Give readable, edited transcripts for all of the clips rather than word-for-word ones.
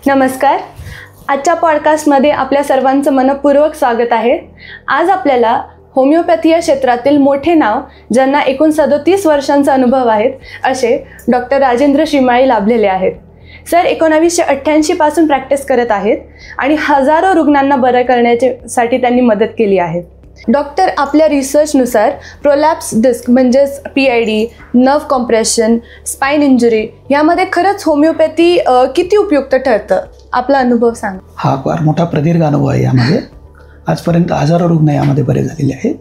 नमस्कार. आजच्या पॉडकास्टमध्ये आपल्या सर्वांचं मनपूर्वक स्वागत आहे. आज आपल्याला होमिओपॅथी या क्षेत्रातील मोठे नाव, ज्यांना एकूण 37 वर्षांचा अनुभव आहेत, असे डॉक्टर राजेंद्र श्रीमाळी लाभलेले आहेत. सर 1988 पासून प्रॅक्टिस करत आहेत आणि हजारो रुग्णांना बरं करण्यासाठी त्यांनी मदत केली आहे. डॉक्टर आपल्या रिसर्चनुसार प्रोलॅप्स डिस्क म्हणजेच PID, nerve compression, spine injury यामध्ये खरंच होमिओपॅथी किती उपयुक्त ठरतं? आपला अनुभव सांगा. हा फार मोठा प्रदीर्घ अनुभव आहे. यामध्ये आजपर्यंत हजारो रुग्ण यामध्ये बरे झालेले आहेत.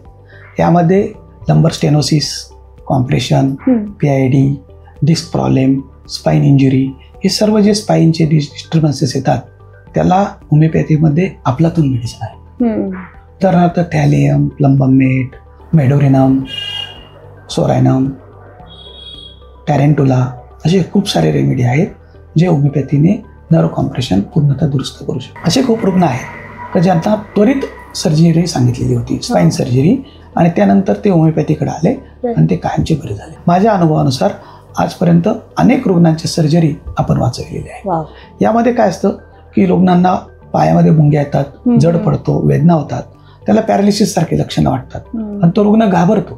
यामध्ये lumbar stenosis, compression, PID, disc problem, spine injury, हे सर्व जे स्पाईनचे डिस्टर्बन्सेस येतात त्याला होमिओपॅथीमध्ये अफलातून मेडिसिन आहे. उदाहरणार्थ थॅलियम, प्लंबमेट, मेडोरिनम, सोरायनम, टॅरेंटुला असे खूप सारे रेमेडी आहेत जे होमिओपॅथीने नर्व कॉम्प्रेशन पूर्णतः दुरुस्त करू शकतात. असे खूप रुग्ण आहेत की ज्यांना त्वरित सर्जरी सांगितलेली होती, स्पाइन सर्जरी, आणि त्यानंतर ते होमिओपॅथीकडे आले आणि ते कायमचे बरे झाले. माझ्या अनुभवानुसार आजपर्यंत अनेक रुग्णांची सर्जरी आपण वाचवलेली आहे. यामध्ये काय असतं की रुग्णांना पायामध्ये मुंग्या येतात, जड पडतो, वेदना होतात, त्याला पॅरालिसिस सारखी लक्षणं वाटतात आणि तो रुग्ण घाबरतो.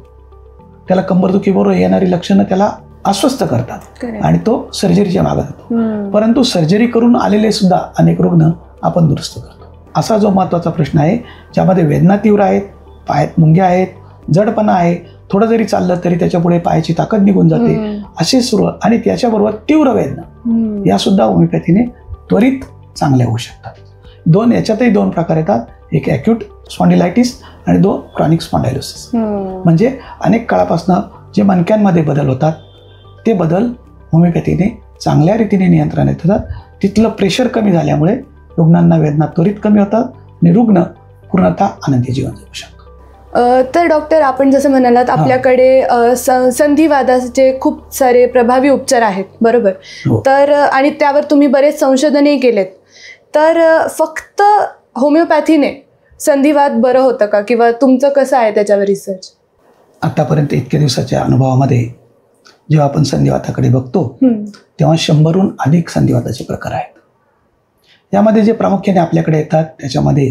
त्याला कंबरदुखीबरोबर येणारी लक्षणं त्याला अस्वस्थ करतात आणि तो सर्जरीच्या मागे जातो. परंतु सर्जरी करून आलेले सुद्धा अनेक रुग्ण आपण दुरुस्त करतो. असा जो महत्त्वाचा प्रश्न आहे, ज्यामध्ये वेदना तीव्र आहेत, पायात मुंग्या आहेत, जडपणा आहे, थोडं जरी चाललं तरी त्याच्या पुढे पायाची ताकद निघून जाते, असे सुरू, आणि त्याच्याबरोबर तीव्र वेदना, या सुद्धा होमिओपॅथीने त्वरित चांगल्या होऊ शकतात. याच्यातही दोन प्रकार येतात, एक ॲक्यूट स्पॉन्डिलायटिस आणि दोन क्रॉनिक स्पॉन्डायलोसिस. म्हणजे अनेक काळापासून जे मणक्यांमध्ये बदल होतात ते बदल होमिओपॅथीने चांगल्या रीतीने नियंत्रणात येतात. तिथलं प्रेशर कमी झाल्यामुळे रुग्णांना वेदना त्वरित कमी होतात आणि रुग्ण पूर्णतः आनंदी जीवन जगू शकतो. तर डॉक्टर, आपण जसं म्हणालात आपल्याकडे संधिवादाचे खूप सारे प्रभावी उपचार आहेत, बरोबर? तर आणि त्यावर तुम्ही बरेच संशोधनही केलेत. तर फक्त होमिओपॅथीने संधिवात बरं होतं का, किंवा तुमचं कसं आहे त्याच्यावर रिसर्च? आतापर्यंत इतक्या दिवसाच्या अनुभवामध्ये जेव्हा आपण संधिवाताकडे बघतो तेव्हा 100हून अधिक संधिवाताचे प्रकार आहेत. यामध्ये जे प्रामुख्याने आपल्याकडे येतात त्याच्यामध्ये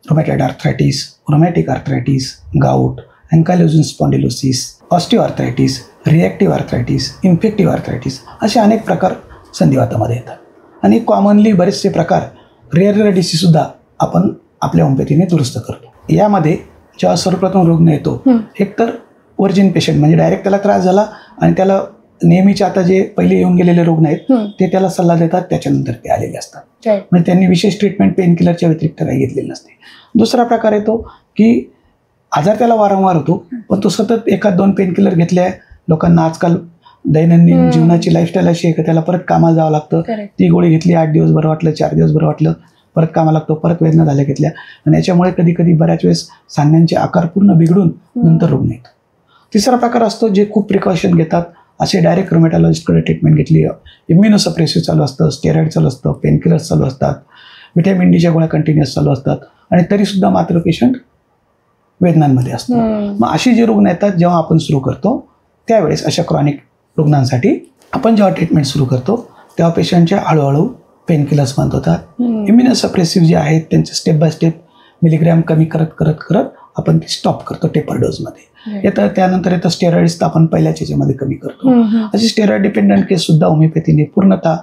rheumatoid arthritis, rheumatic arthritis, gout, ankylosing spondylosis, osteoarthritis, reactive arthritis, infective arthritis, असे अनेक प्रकार संधिवातामध्ये येतात. आणि कॉमनली बरेचसे प्रकार रेअर डिसीजसुद्धा आपण आपल्या होमिओपॅथीने दुरुस्त करतो. यामध्ये जेव्हा सर्वप्रथम रुग्ण येतो, एकतर वर्जिन पेशंट, म्हणजे डायरेक्ट त्याला त्रास झाला आणि त्याला नेहमीचे आता जे पहिले येऊन गेलेले रुग्ण आहेत ते त्याला सल्ला देतात, त्याच्यानंतर ते आलेले असतात. म्हणजे त्यांनी विशेष ट्रीटमेंट पेन किलरच्या व्यतिरिक्त काही घेतलेली नसते. दुसरा प्रकार येतो की आजार त्याला वारंवार होतो, पण तो सतत 1-2 पेन किलर घेतल्या. लोकांना आजकाल दैनंदिन जीवनाची लाईफस्टाईल अशी आहे की त्याला परत कामाला जावं लागतं. ती गोळी घेतली, 8 दिवस बरं वाटलं, 4 दिवस बरं वाटलं, परत कामाला लागतो, परत वेदना झाल्या घेतल्या, आणि याच्यामुळे कधी कधी बऱ्याच वेळेस सांध्यांचे आकार पूर्ण बिघडून नंतर रुग्ण येतो. तिसरा प्रकार असतो जे खूप प्रिकॉशन घेतात, असे डायरेक्ट रुमॅटॉलॉजिस्टकडे ट्रीटमेंट घेतली, इम्युनोसप्रेसिव्ह चालू असतं, स्टेरॉइड चालू असतं, पेनकिलर्स चालू असतात, व्हिटॅमिन डीच्या गोळ्या कंटिन्युअस चालू असतात, आणि तरीसुद्धा मात्र पेशंट वेदनांमध्ये असतो. मग अशी जी रुग्ण येतात जेव्हा आपण सुरू करतो त्यावेळेस अशा क्रॉनिक रुग्णांसाठी आपण जेव्हा ट्रीटमेंट सुरू करतो तेव्हा पेशंटच्या हळूहळू पेनकिलर्स बंद होतात. इम्युनोसप्रेसिव्ह जे आहेत त्यांचे स्टेप बाय स्टेप मिलीग्रॅम कमी करत करत करत आपण ते स्टॉप करतो टेपर डोजमध्ये. येतं त्यानंतर येतं स्टेरॉइड्स, तर आपण पहिल्याच याच्यामध्ये कमी करतो. अशी स्टेरॉइड डिपेंडंट केस सुद्धा होमिओपॅथीने पूर्णतः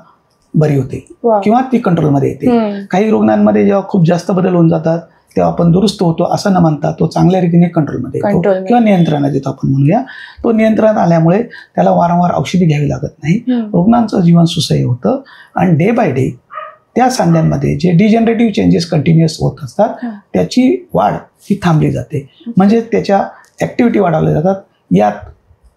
बरी होते किंवा ती कंट्रोलमध्ये येते. काही रुग्णांमध्ये जेव्हा खूप जास्त बदल होऊन जातात तेव्हा आपण दुरुस्त होतो असं न म्हणता तो चांगल्या रीतीने कंट्रोलमध्ये येतो किंवा नियंत्रणात येतो आपण म्हणूया. तो नियंत्रणात आल्यामुळे त्याला वारंवार औषधी घ्यावी लागत नाही, रुग्णांचं जीवन सुसह्य होतं, आणि डे बाय डे त्या सांध्यांमध्ये जे डिजनरेटिव्ह चेंजेस कंटिन्युअस होत असतात त्याची वाढ ही थांबली जाते. म्हणजे त्याच्या ॲक्टिव्हिटी वाढवल्या जातात. यात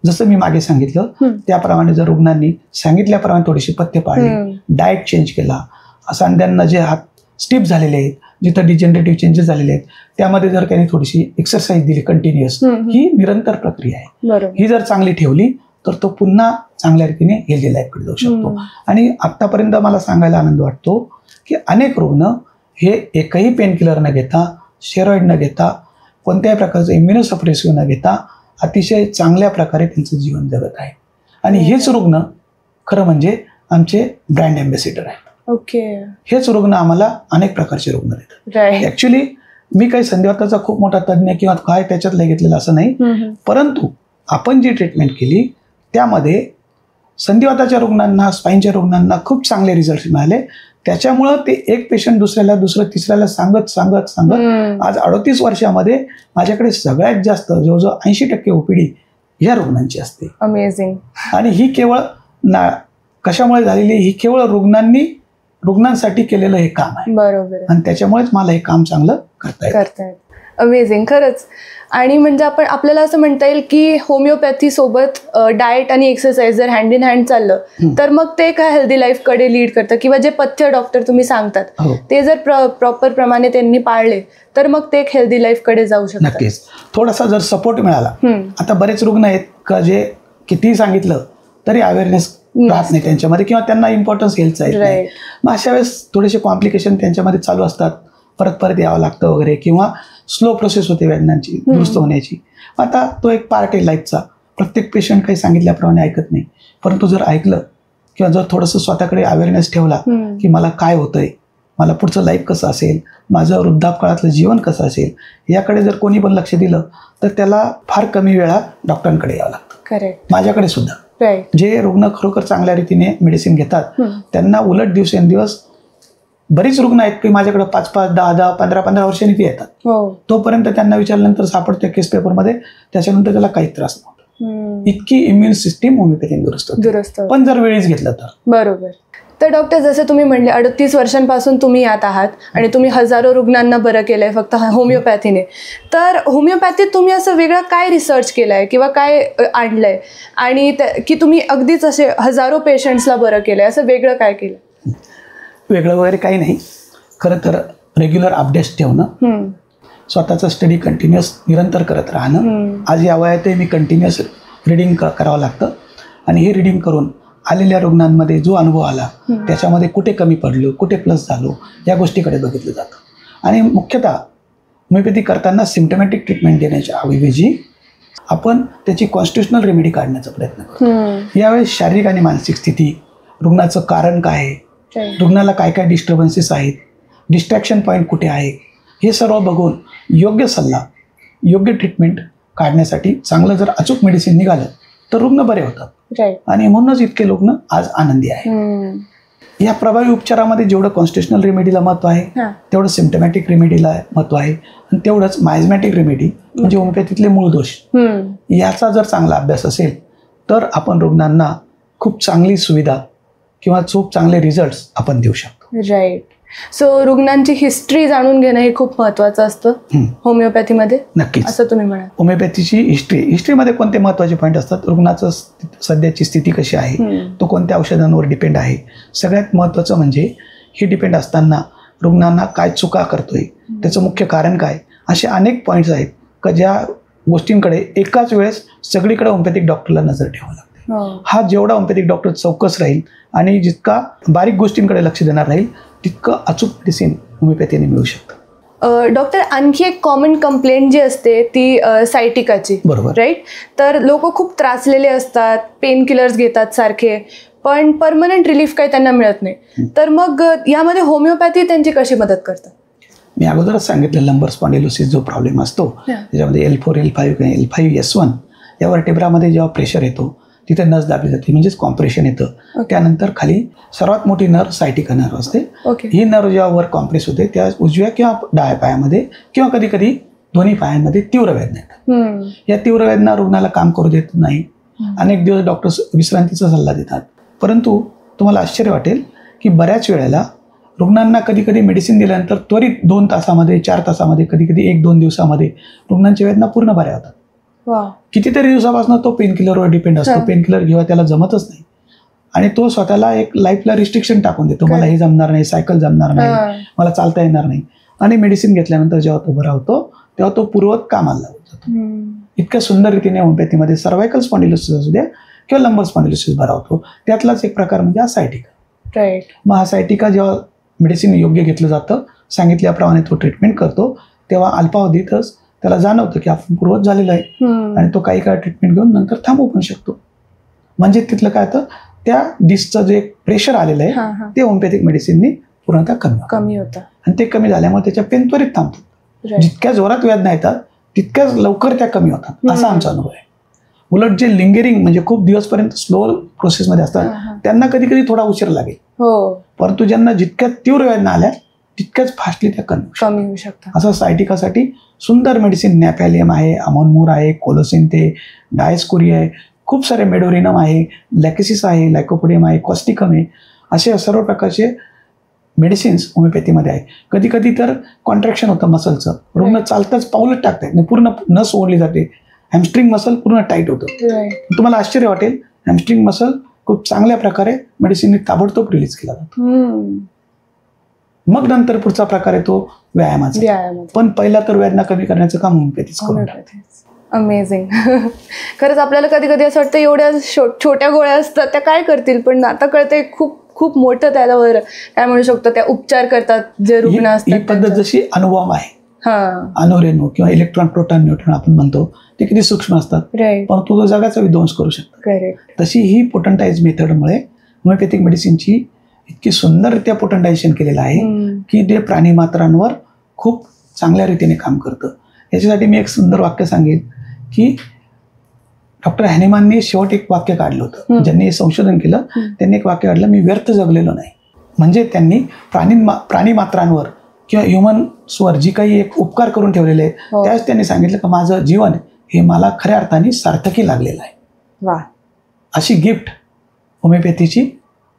जसं मी मागे सांगितलं त्याप्रमाणे जर रुग्णांनी सांगितल्याप्रमाणे थोडीशी पथ्य पाळली, डाएट चेंज केला, सांध्यांना जे हात स्टिफ झालेले आहेत, जिथं डिजनरेटिव्ह चेंजेस झालेले आहेत त्यामध्ये जर त्यांनी थोडीशी एक्सरसाइज दिली कंटिन्युअस, ही निरंतर प्रक्रिया आहे, ही जर चांगली ठेवली तर तो पुन्हा चांगल्या रीतीने हेल्दी लाईफकडे जाऊ शकतो. आणि आत्तापर्यंत मला सांगायला आनंद वाटतो की अनेक रुग्ण हे एकही पेनकिलर न घेता, स्टेरॉइड न घेता, कोणत्याही प्रकारचं इम्युनोसप्रेसिव्ह न घेता अतिशय चांगल्या प्रकारे त्यांचं जीवन जगत आहे. आणि हेच रुग्ण खरं म्हणजे आमचे ब्रँड ॲम्बॅसिडर आहेत. ओके. हेच रुग्ण आम्हाला अनेक प्रकारचे रुग्ण देतात. राईट. ऍक्च्युली मी काही संधिवाताचा खूप मोठा तज्ज्ञ किंवा काय त्याच्यातलं घेतलेलं असं नाही, परंतु आपण जी ट्रीटमेंट केली त्यामध्ये संधिवाताच्या रुग्णांना, स्पाईनच्या रुग्णांना खूप चांगले रिझल्ट मिळाले. त्याच्यामुळं ते एक पेशंट दुसऱ्याला, दुसरं तिसऱ्याला सांगत सांगत सांगत आज 38 वर्षामध्ये माझ्याकडे सगळ्यात जास्त जवळजवळ 80% ओपीडी या रुग्णांची असते. अमेझिंग. आणि ही केवळ कशामुळे झालेली, ही केवळ रुग्णांसाठी केलेलं हे काम आहे. बरोबर. आणि त्याच्यामुळेच मला हे काम चांगलं करतायत. अमेझिंग खरंच. आणि म्हणजे आपल्याला असं म्हणता येईल की होमिओपॅथी सोबत डाएट आणि एक्सरसाइज जर हँड इन हँड चाललं तर मग ते काय हेल्दी लाईफ कडे लीड करतं, किंवा जे पथ्य डॉक्टर तुम्ही सांगतात ते जर प्रॉपर प्रमाणे त्यांनी पाळले तर मग ते एक हेल्दी लाईफ कडे जाऊ शकतात. नक्कीच. थोडासा जर सपोर्ट मिळाला. आता बरेच रुग्ण आहेत का जे कितीही सांगितलं तरी अवेअरनेस राहत नाही त्यांच्यामध्ये, किंवा त्यांना इम्पॉर्टन्स हेल्थचा येत नाही. मग अशा वेळेस थोडेसे कॉम्प्लिकेशन त्यांच्यामध्ये चालू असतात, परत यावं लागतं वगैरे, किंवा स्लो प्रोसेस होते वेदनांची दुरुस्त होण्याची. आता तो एक पार्ट आहे लाईफचा. प्रत्येक पेशंट काही सांगितल्याप्रमाणे ऐकत नाही, परंतु जर ऐकलं किंवा जर थोडंसं स्वतःकडे अवेअरनेस ठेवला की मला काय होतंय, मला पुढचं लाईफ कसं असेल, माझं वृद्धापकाळातलं जीवन कसं असेल, याकडे जर कोणी पण लक्ष दिलं तर त्याला फार कमी वेळा डॉक्टरांकडे यावं लागतं. करेक्ट. माझ्याकडे सुद्धा जे रुग्ण खरोखर चांगल्या रीतीने मेडिसिन घेतात त्यांना उलट दिवसेंदिवस बरीच रुग्ण आहेत की माझ्याकडे 5-5, 10-10, 15-15 वर्षांनी ते येतात. तोपर्यंत त्यांना विचारल्यानंतर सापडतं केस पेपरमध्ये, त्याच्यानंतर त्याला काही त्रास नव्हता. इतकी इम्युन सिस्टीम होमिओपॅथीने दुरुस्त होते, पण जर वेळीच घेतलं तर. बरोबर. तर डॉक्टर, जसं तुम्ही म्हणले 38 वर्षांपासून तुम्ही यात आहात आणि तुम्ही हजारो रुग्णांना बरं केलंय फक्त होमिओपॅथीने. तर होमिओपॅथीत तुम्ही असं वेगळं काय रिसर्च केलंय किंवा काय आणलंय, आणि की तुम्ही अगदीच असे हजारो पेशंट्सला बरं केलंय, असं वेगळं काय केलं? वेगळं वगैरे काही नाही. खरं तर रेग्युलर अपडेट्स ठेवणं, स्वतःचा स्टडी कंटिन्युअस निरंतर करत राहणं. आज या वयात मी कंटिन्युअस रिडिंग करावं लागतं, आणि हे रिडिंग करून आलेल्या रुग्णांमध्ये जो अनुभव आला त्याच्यामध्ये कुठे कमी पडलो, कुठे प्लस झालो, या गोष्टीकडे बघितलं जातं. आणि मुख्यतः होमिओपॅथी करताना सिम्टमॅटिक ट्रीटमेंट देण्याच्या ऐवजी आपण त्याची कॉन्स्टिट्युशनल रेमेडी काढण्याचा प्रयत्न करतो. यावेळेस शारीरिक आणि मानसिक स्थिती, रुग्णाचं कारण काय आहे, रुग्णाला काय काय डिस्टर्बन्सेस आहेत, डिस्ट्रॅक्शन पॉईंट कुठे आहे, हे सर्व बघून योग्य सल्ला, योग्य ट्रीटमेंट काढण्यासाठी चांगलं जर अचूक मेडिसिन निघालं तर रुग्ण बरे होतात. आणि म्हणूनच इतके रुग्ण आज आनंदी आहे. या प्रभावी उपचारामध्ये जेवढं कॉन्स्टिट्युशनल रेमेडीला महत्व आहे तेवढं सिम्टमॅटिक रेमेडीला महत्व आहे, आणि तेवढंच मायझमॅटिक रेमेडी म्हणजे होमिओपॅथीतले मूळ दोष याचा जर चांगला अभ्यास असेल तर आपण रुग्णांना खूप चांगली सुविधा किंवा खूप चांगले रिझल्ट्स आपण देऊ शकतो. राईट. सो रुग्णांची हिस्ट्री जाणून घेणं हे खूप महत्वाचं असतं होमिओपॅथीमध्ये. नक्कीच. असं तुम्ही म्हणा. होमिओपॅथीची हिस्ट्रीमध्ये कोणते महत्वाचे पॉईंट असतात, रुग्णाचं सध्याची स्थिती कशी आहे, तो कोणत्या औषधांवर डिपेंड आहे, सगळ्यात महत्त्वाचं म्हणजे हे डिपेंड असताना रुग्णांना काय चुका करतोय, त्याचं मुख्य कारण काय, असे अनेक पॉईंट्स आहेत का ज्या गोष्टींकडे एकाच वेळेस सगळीकडे होमिओपॅथिक डॉक्टरला नजर ठेवावं लागते. हा जेवढा होमिओपॅथिक डॉक्टर चौकस राहील आणि जितका बारीक गोष्टींकडे लक्ष देणार राहील तितकं अचूक मेडिसिन होमिओपॅथीने मिळू शकतं. डॉक्टर, आणखी एक कॉमन कंप्लेंट जी असते ती सायटिकाची. बरोबर. राईट. तर लोक खूप त्रासलेले असतात, पेन किलर्स घेतात सारखे, पण परमनंट रिलीफ काही त्यांना मिळत नाही. तर मग यामध्ये होमिओपॅथी त्यांची कशी मदत करतं? मी अगोदरच सांगितलं, लंबर स्पॉन्डिलोसिस जो प्रॉब्लेम असतो त्याच्यामध्ये L4, L5 किंवा L5, S1 या वर्टेब्रामध्ये जेव्हा प्रेशर येतो तिथे नस दाबली जाते, म्हणजेच कॉम्प्रेशन येतं. त्यानंतर खाली सर्वात मोठी नर्व सायटिका नर्व असते. ही नर्व जेव्हा वर कॉम्प्रेस होते त्या उजव्या किंवा डाव्या पायामध्ये किंवा कधी कधी दोन्ही पायांमध्ये तीव्र वेदना येतात. या तीव्र वेदना रुग्णाला काम करू देत नाही. अनेक दिवस डॉक्टर्स विश्रांतीचा सल्ला देतात, परंतु तुम्हाला आश्चर्य वाटेल की बऱ्याच वेळेला रुग्णांना कधी कधी मेडिसिन दिल्यानंतर त्वरित 2 तासामध्ये, 4 तासामध्ये, कधी कधी 1-2 दिवसामध्ये रुग्णांच्या वेदना पूर्ण बऱ्या होतात. कितीतरी दिवसापासून तो पेन किलरवर डिपेंड असतो. पेन किलर घेऊन त्याला जमतच नाही, आणि तो स्वतःला एक लाईफला रिस्ट्रिक्शन टाकून देतो, मला हे जमणार नाही, सायकल जमणार नाही, मला चालता येणार नाही. आणि मेडिसिन घेतल्यानंतर जेव्हा तो बरा होतो तेव्हा तो पूर्ववत कामाला लागून जातो. इतक्या सुंदर रीतीने होमिओपॅथीमध्ये सर्वायकल स्पॉन्डिलोसिस असू द्या किंवा लंबर स्पॉन्डिलोसिस बरा होतो. त्यातलाच एक प्रकार म्हणजे हा सायटिका. राईट. मग हा सायटिका जेव्हा मेडिसिन योग्य घेतलं जातं, सांगितल्याप्रमाणे तो ट्रीटमेंट करतो, तेव्हा अल्पावधीतच त्याला जाणवतं की आपण पूर्वत झालेलं आहे, आणि तो काही काळ ट्रीटमेंट घेऊन नंतर थांबवू पण शकतो. म्हणजे तिथलं काय होतं, त्या डिस्कचं जे प्रेशर आलेलं आहे ते होमिओपॅथिक मेडिसिननी पूर्णतः कमी होतं आणि ते कमी झाल्यामुळे त्याच्या पेन त्वरित थांबतात. जितक्या जोरात वेदना येतात तितक्याच लवकर त्या कमी होतात असा आमचा अनुभव आहे. उलट जे लिंगरिंग म्हणजे खूप दिवसपर्यंत स्लो प्रोसेसमध्ये असतात त्यांना कधी कधी थोडा उशीर लागेल, परंतु ज्यांना जितक्या तीव्र वेदना आल्या तितक्याच फास्टली त्या कमी होऊ शकतात. असं सायटिकासाठी सुंदर मेडिसिन नॅफॅलियम आहे, अमोनमूर आहे, कोलोसिंथे, डायस्कोरी आहे, खूप सारे मेडोरिनम आहे, लॅकेसिस आहे, लायकोपोडियम आहे, कॉस्टिकम आहे, असे सर्व प्रकारचे मेडिसिन्स होमिओपॅथीमध्ये आहे. कधी कधी तर कॉन्ट्रॅक्शन होतं मसलचं, रुग्ण चालताच पाऊलच टाकतात, पूर्ण नस ओढली जाते, हॅमस्ट्रिंग मसल पूर्ण टाईट होतं. तुम्हाला आश्चर्य वाटेल, हॅमस्ट्रिंग मसल खूप चांगल्या प्रकारे मेडिसिनने ताबडतोब रिलीज केला जातो. मग नंतर पुढचा प्रकार आहे तो व्यायामाचा. पण पहिला तर वेदना कमी करण्याचं काम होमिओपॅथीच करून टाकते. अमेझिंग. खरंच आपल्याला कधी कधी असं वाटतं एवढ्या छोट्या गोळ्या असतात त्या काय करतील, पण आता कळते खूप खूप मोठं त्यावर काय म्हणू शकतो त्या उपचार करतात जे रुग्ण असतात. ही पद्धत जशी अणुबॉम्ब आहे, अणुरेणू किंवा इलेक्ट्रॉन प्रोटॉन न्यूट्रॉन आपण म्हणतो, ते किती सूक्ष्म असतात पण तो जगाचा विध्वंस करू शकतात. तशी ही पोटंटाइज मेथडमुळे होमिओपॅथिक मेडिसिनची इतकी सुंदररित्या पोटंटायझेशन केलेलं आहे की ते प्राणी मात्रांवर खूप चांगल्या रीतीने काम करतं. याच्यासाठी मी एक सुंदर वाक्य सांगेन की डॉक्टर हॅनिमॅनने शेवट एक वाक्य काढलं होतं. ज्यांनी संशोधन केलं त्यांनी एक वाक्य काढलं, मी व्यर्थ जगलेलो नाही. म्हणजे त्यांनी प्राणी मात्रांवर किंवा ह्युमन्सवर जी काही एक उपकार करून ठेवलेले आहेत त्याच त्यांनी सांगितलं की माझं जीवन हे मला खऱ्या अर्थाने सार्थकी लागलेलं आहे. अशी गिफ्ट होमिओपॅथीची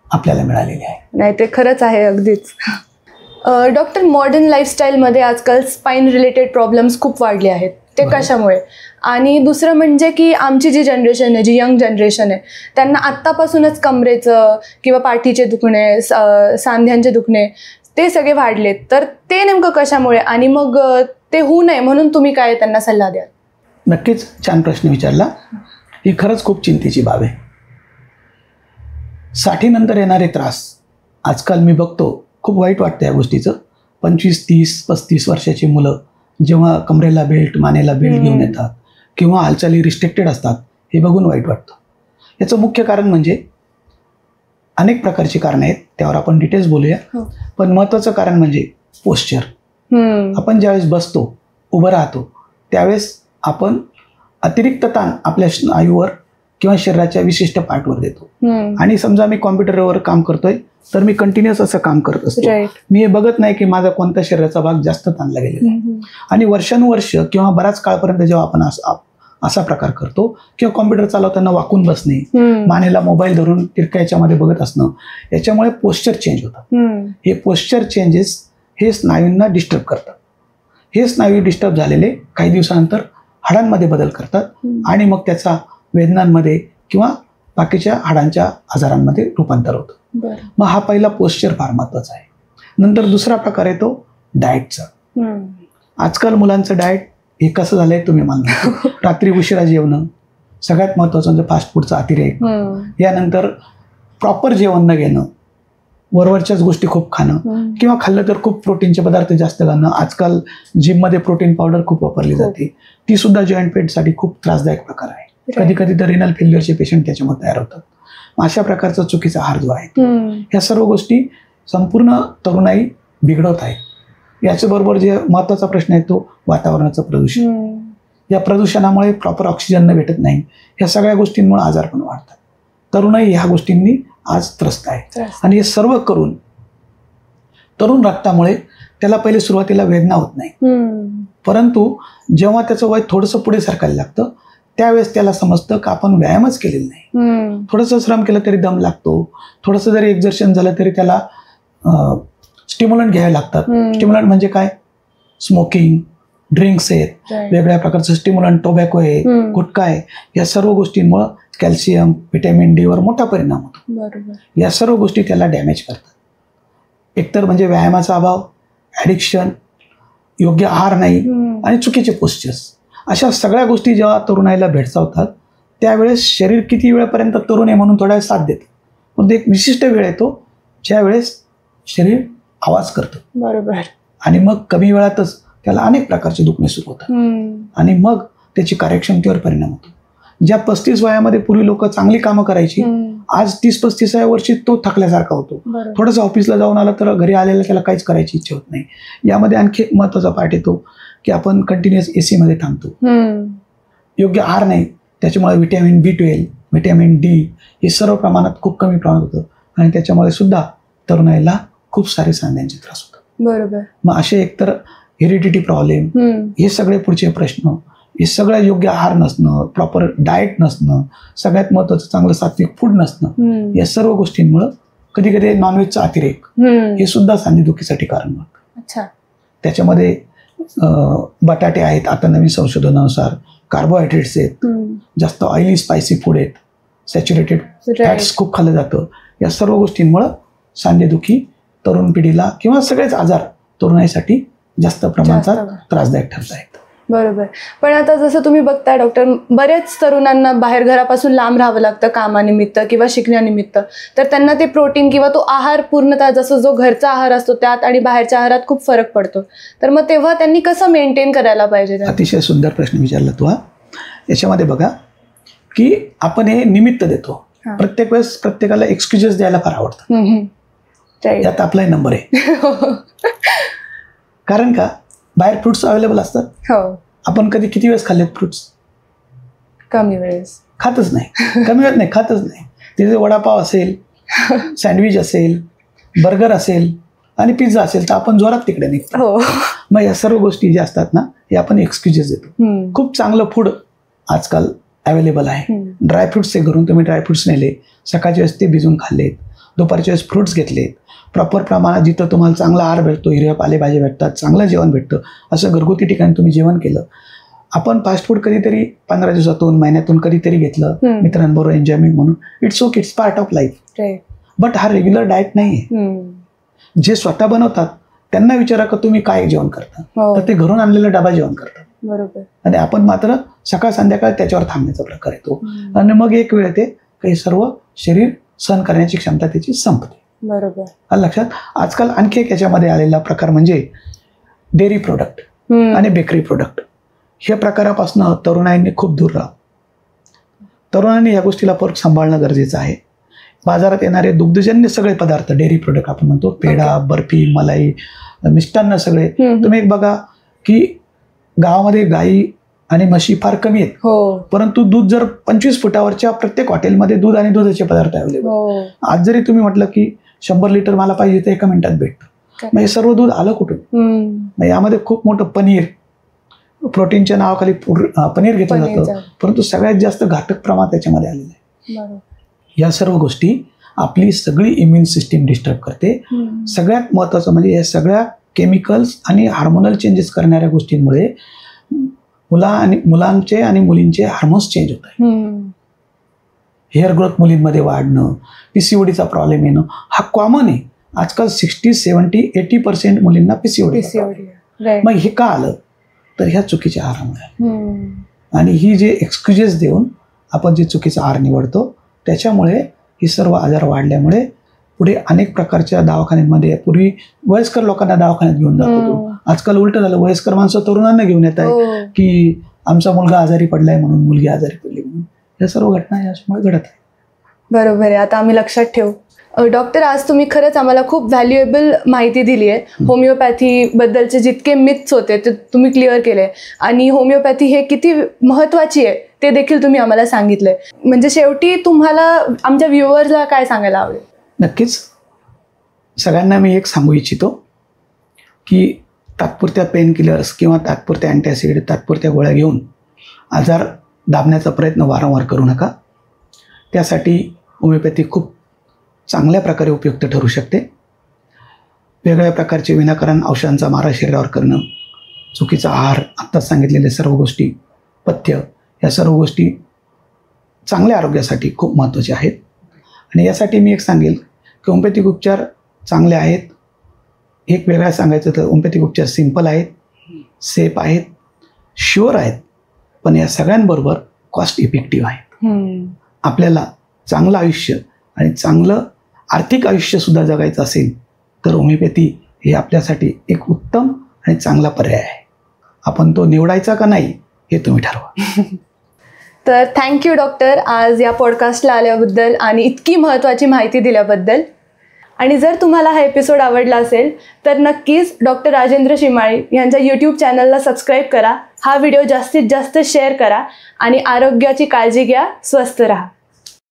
आपल्याला मिळालेली आहे. नाही ते खरंच आहे अगदीच. डॉक्टर, मॉडर्न लाईफस्टाईलमध्ये आजकाल स्पाईन रिलेटेड प्रॉब्लेम्स खूप वाढले आहेत, ते कशामुळे? आणि दुसरं म्हणजे की आमची जी जनरेशन आहे, जी यंग जनरेशन आहे, त्यांना आत्तापासूनच कमरेचं किंवा पाठीचे दुखणे, सांध्यांचे दुखणे ते सगळे वाढलेत, तर ते नेमकं कशामुळे आणि मग ते होऊ नये म्हणून तुम्ही काय त्यांना सल्ला द्याल? नक्कीच छान प्रश्न विचारला. ही खरंच खूप चिंतेची बाब आहे. 60 नंतर येणारे त्रास आजकाल मी बघतो, खूप वाईट वाटतं या गोष्टीचं. 25, 30, 35 वर्षाची मुलं जेव्हा कमरेला बेल्ट, मानेला बेल्ट घेऊन येतात किंवा हालचाली रिस्ट्रिक्टेड असतात, हे बघून वाईट वाटतं. याचं मुख्य कारण म्हणजे अनेक प्रकारची कारणं आहेत, त्यावर आपण डिटेल्स बोलूया. पण महत्त्वाचं कारण म्हणजे पोश्चर. आपण ज्यावेळेस बसतो, उभं राहतो, त्यावेळेस आपण अतिरिक्त ताण आपल्या स्नायूवर किंवा शरीराच्या विशिष्ट पार्टवर देतो. आणि समजा मी कॉम्प्युटरवर काम करतोय तर मी कंटिन्युअस असं काम करत असतो. मी हे बघत नाही की माझा कोणता शरीराचा भाग जास्त ताणला गेलेला आहे. आणि वर्षानुवर्ष किंवा बराच काळपर्यंत जेव्हा आपण असा प्रकार करतो किंवा कॉम्प्युटर चालवताना वाकून बसणे, मानेला मोबाईल धरून तिरक्या याच्यामध्ये बघत असणं, याच्यामुळे पोश्चर चेंज होतं. हे पोश्चर चेंजेस हे स्नायूंना डिस्टर्ब करतात. हे स्नायू डिस्टर्ब झालेले काही दिवसानंतर हाडांमध्ये बदल करतात आणि मग त्याचा वेदनांमध्ये किंवा बाकीच्या हाडांच्या आजारांमध्ये रूपांतर होतं. मग हा पहिला पोश्चर फार महत्वाचा आहे. नंतर दुसरा प्रकार आहे तो डाएटचा. आजकाल मुलांचं डाएट हे कसं झालंय तुम्ही मानता. रात्री उशिरा जेवणं, सगळ्यात महत्वाचं म्हणजे फास्ट फूडचा अतिरेक, यानंतर प्रॉपर जेवण न घेणं, वरवरच्याच गोष्टी खूप खाणं किंवा खाल्लं तर खूप प्रोटीनचे पदार्थ जास्त खाणं. आजकाल जिममध्ये प्रोटीन पावडर खूप वापरली जाते, ती सुद्धा जॉईंट पेनसाठी खूप त्रासदायक प्रकार आहे. कधी कधी तर रिनल फेल्युअरचे पेशंट त्याच्यामध्ये तयार होतात. अशा प्रकारचा चुकीचा आहार जो आहे, ह्या सर्व गोष्टी संपूर्ण तरुणाई बिघडवत आहे. याच्याबरोबर जे महत्त्वाचा प्रश्न आहे तो वातावरणाचं प्रदूषण. या प्रदूषणामुळे प्रॉपर ऑक्सिजन न भेटत नाही, ह्या सगळ्या गोष्टींमुळे आजार पण वाढतात. तरुणाई ह्या गोष्टींनी आज त्रस्त आहे. आणि हे सर्व करून तरुण रक्तामुळे त्याला पहिले सुरुवातीला वेदना होत नाही, परंतु जेव्हा त्याचं वय थोडंसं पुढे सरकायला लागतं त्यावेळेस त्याला समजतं की आपण व्यायामच केलेला नाही. थोडंसं श्रम केलं तरी दम लागतो, थोडंसं जरी एक्झर्शन झालं तरी त्याला स्टिम्युलंट घ्यावे लागतात. स्टिम्युलंट म्हणजे काय? स्मोकिंग, ड्रिंक्स आहेत, वेगवेगळ्या प्रकारचं स्टिम्युलंट, टोबॅको आहे, गुटखा आहे. या सर्व गोष्टींमुळे कॅल्शियम, व्हिटॅमिन डी वर मोठा परिणाम होतो. या सर्व गोष्टी त्याला डॅमेज करतात. एकतर म्हणजे व्यायामाचा अभाव, ॲडिक्शन, योग्य आहार नाही आणि चुकीचे पोस्चर्स, अशा सगळ्या गोष्टी जेव्हा तरुणाईला भेडसावतात त्यावेळेस शरीर किती वेळेपर्यंत तरुण आहे म्हणून थोडा वेळ साथ देतं, पण एक विशिष्ट वेळ येतो ज्या वेळेस शरीर आवाज करतं. बरोबर. आणि मग कमी वेळातच त्याला अनेक प्रकारचे दुखणे सुरू होतात आणि मग त्याची कार्यक्षमतेवर परिणाम होतो. ज्या 35 वयामध्ये पूर्वी लोक चांगली कामं करायची, आज 30-35व्या वर्षी तो थकल्यासारखा होतो. थोडंसं ऑफिसला जाऊन आला तर घरी आलेला त्याला काहीच करायची इच्छा होत नाही. यामध्ये आणखी एक महत्त्वाचा पार्ट येतो की आपण कंटिन्युअस AC मध्ये थांबतो, योग्य आहार नाही, त्याच्यामुळे व्हिटॅमिन B12, व्हिटॅमिन D हे सर्व प्रमाणात खूप कमी प्रमाणात होतं आणि त्याच्यामुळे सुद्धा तरुणाईला खूप सारे सांध्यांचे त्रास होतात. बरोबर. मग असे एकतर हेरिडिटी प्रॉब्लेम, हे सगळे पुढचे प्रश्न, हे सगळं योग्य आहार नसणं, प्रॉपर डाएट नसणं, सगळ्यात महत्त्वाचं चांगलं सात्विक फूड नसणं, या सर्व गोष्टींमुळं कधी कधी नॉनव्हेजचा अतिरेक हे सुद्धा सांधेदुखीसाठी कारण होतं. त्याच्यामध्ये बटाटे आहेत, आता नवीन संशोधनानुसार कार्बोहायड्रेट्स आहेत, जास्त ऑइली स्पायसी फूड आहेत, सॅच्युरेटेड फॅट्स खूप खाल्लं जातं. या सर्व गोष्टींमुळं सांधेदुखी तरुण पिढीला किंवा सगळेच आजार तरुणाईसाठी जास्त प्रमाणात त्रासदायक ठरत आहेत. बरोबर. पण आता जसं तुम्ही बघताय डॉक्टर, बऱ्याच तरुणांना बाहेर घरापासून लांब राहावं लागतं कामानिमित्त किंवा शिकण्यानिमित्त, तर त्यांना ते प्रोटीन किंवा तो आहार पूर्णतः जसं जो घरचा आहार असतो त्यात आणि बाहेरच्या आहारात खूप फरक पडतो. तर मग तेव्हा त्यांनी कसं मेंटेन करायला पाहिजे? अतिशय सुंदर प्रश्न विचारला तू. याच्यामध्ये बघा की आपण हे निमित्त देतो, प्रत्येक वेळेस प्रत्येकाला एक्सक्युजेस द्यायला फार आवडतं, त्यात आपला नंबर आहे. कारण का बाहेर फ्रुट्स अवेलेबल असतात. आपण किती वेळेस खाल्लेत फ्रुट्स? कमी वेळेस. खातच नाही, कमी वेळेस नाही, खातच नाही. तिथे वडापाव असेल, सँडविच असेल, बर्गर असेल आणि पिझ्झा असेल तर आपण जोरात तिकडे निघतो. मग या सर्व गोष्टी ज्या असतात ना, हे आपण एक्सक्युजेस देतो. खूप चांगलं फूड आजकाल अवेलेबल आहे. ड्रायफ्रुट्स हे घरून तुम्ही ड्रायफ्रुट्स नेले, सकाळच्या वेळेस ते भिजून खाल्लेत, दुपारच्या वेळेस फ्रुट्स घेतलेत, प्रॉपर प्रमाणात जिथं तुम्हाला चांगला आहार भेटतो, हिरव्या पालेभाज्या भेटतात, चांगलं जेवण भेटतं, असं घरगुती ठिकाणी तुम्ही जेवण केलं. आपण फास्ट फूड कधीतरी 15 दिवसातून, महिन्यातून कधीतरी घेतलं मित्रांबरोबर एन्जॉयमेंट म्हणून, it's okay, it's part of life. But हा रेग्युलर डाएट नाही आहे. जे स्वतः बनवतात त्यांना विचारा का तुम्ही काय जेवण करता, तर ते घरून आणलेला डबा जेवण करतात. बरोबर. आणि आपण मात्र सकाळ संध्याकाळ त्याच्यावर थांबण्याचा प्रकार येतो आणि मग एक वेळ ते काही सर्व शरीर सहन करण्याची क्षमता त्याची संपते. बरोबर. लक्षात. आजकाल आणखी एक याच्यामध्ये आलेला प्रकार म्हणजे डेअरी प्रोडक्ट आणि बेकरी प्रोडक्ट. हे प्रकारापासून तरुणांनी खूप दूर राहावं. तरुणांनी या गोष्टीला फरक सांभाळणं गरजेचं आहे. बाजारात येणारे दुग्धजन्य सगळे पदार्थ, डेअरी प्रोडक्ट आपण म्हणतो, पेढा, बर्फी, मलाई, मिष्टान्न सगळे, तुम्ही एक बघा की गावामध्ये गाई आणि म्हशी फार कमी आहेत, परंतु दूध जर 25 फुटावरच्या प्रत्येक हॉटेलमध्ये दूध आणि दुधाचे पदार्थ अवेलेबल. आज जरी तुम्ही म्हटलं की 100 लिटर मला पाहिजे तर 1 मिनिटात भेटतं. मग हे सर्व दूध आलं कुठून? मग यामध्ये खूप मोठं पनीर, प्रोटीनच्या नावाखाली पनीर घेतलं जातं, परंतु सगळ्यात जास्त घातक प्रमाण त्याच्यामध्ये आलेलं आहे. या सर्व गोष्टी आपली सगळी इम्युन सिस्टीम डिस्टर्ब करते. सगळ्यात महत्त्वाचं म्हणजे या सगळ्या केमिकल्स आणि हार्मोनल चेंजेस करणाऱ्या गोष्टींमुळे मुलांचे आणि मुलींचे हार्मोन्स चेंज होत आहेत. हेअर ग्रोथ मुलींमध्ये वाढणं, PCODचा प्रॉब्लेम येणं हा कॉमन आहे. आजकाल 60, 70, 80% मुलींना PCOD. मग हे का आलं? तर ह्या चुकीच्या आहारामुळे. आणि ही जे एक्सक्युजेस देऊन आपण जे चुकीचा आहार निवडतो त्याच्यामुळे ही सर्व आजार वाढल्यामुळे पुढे अनेक प्रकारच्या दवाखान्यांमध्ये, पूर्वी वयस्कर लोकांना दवाखान्यात घेऊन जात होतो, आजकाल उलट झालं, वयस्कर माणसं तरुणांना घेऊन येत आहे की आमचा मुलगा आजारी पडलाय म्हणून, मुलगी आजारी पडली म्हणून. या सर्व घटना याच्यामुळे घडत आहे. बरोबर आहे. आता आम्ही लक्षात ठेवू. डॉक्टर, आज तुम्ही खरंच आम्हाला खूप व्हॅल्युएबल माहिती दिली आहे. होमिओपॅथीबद्दलचे जितके मिथ्स होते ते तुम्ही क्लिअर केले आणि होमिओपॅथी हे किती महत्त्वाची आहे ते देखील तुम्ही आम्हाला सांगितलंय. म्हणजे शेवटी तुम्हाला आमच्या व्ह्युअर्सला काय सांगायला आवडेल? नक्कीच सगळ्यांना मी एक सांगू इच्छितो की तात्पुरत्या पेन किलर्स किंवा तात्पुरत्या अँटॅसिड, तात्पुरत्या गोळ्या घेऊन आजार दाबण्याचा प्रयत्न वारंवार करू नका. त्यासाठी होमिओपॅथी खूप चांगल्या प्रकारे उपयुक्त ठरू शकते. वेगवेगळ्या प्रकारचे विनाकारण औषधांचा मारा शरीरावर करणं, चुकीचा आहार, आत्ताच सांगितलेल्या सर्व गोष्टी, पथ्य, या सर्व गोष्टी चांगल्या आरोग्यासाठी खूप महत्त्वाच्या आहेत. आणि यासाठी मी एक सांगेल की होमिओपॅथिक उपचार चांगले आहेत. एक वेगळा सांगायचं तर होमिओपॅथिक उपचार सिंपल आहेत, सेफ आहेत, शुअर आहेत, पण या सगळ्यांबरोबर कॉस्ट इफेक्टिव्ह आहेत. आपल्याला चांगलं आयुष्य आणि चांगलं आर्थिक आयुष्यसुद्धा जगायचं असेल तर होमिओपॅथी हे आपल्यासाठी एक उत्तम आणि चांगला पर्याय आहे. आपण तो निवडायचा का नाही हे तुम्ही ठरवा. तर थँक्यू डॉक्टर, आज या पॉडकास्टला आल्याबद्दल आणि इतकी महत्त्वाची माहिती दिल्याबद्दल. आणि जर तुम्हाला हा एपिसोड आवडला असेल तर नक्कीच डॉक्टर राजेंद्र शिमाळे यांच्या यूट्यूब चॅनलला सबस्क्राईब करा. हा व्हिडिओ जास्तीत जास्त शेअर करा आणि आरोग्याची काळजी घ्या. स्वस्थ राहा.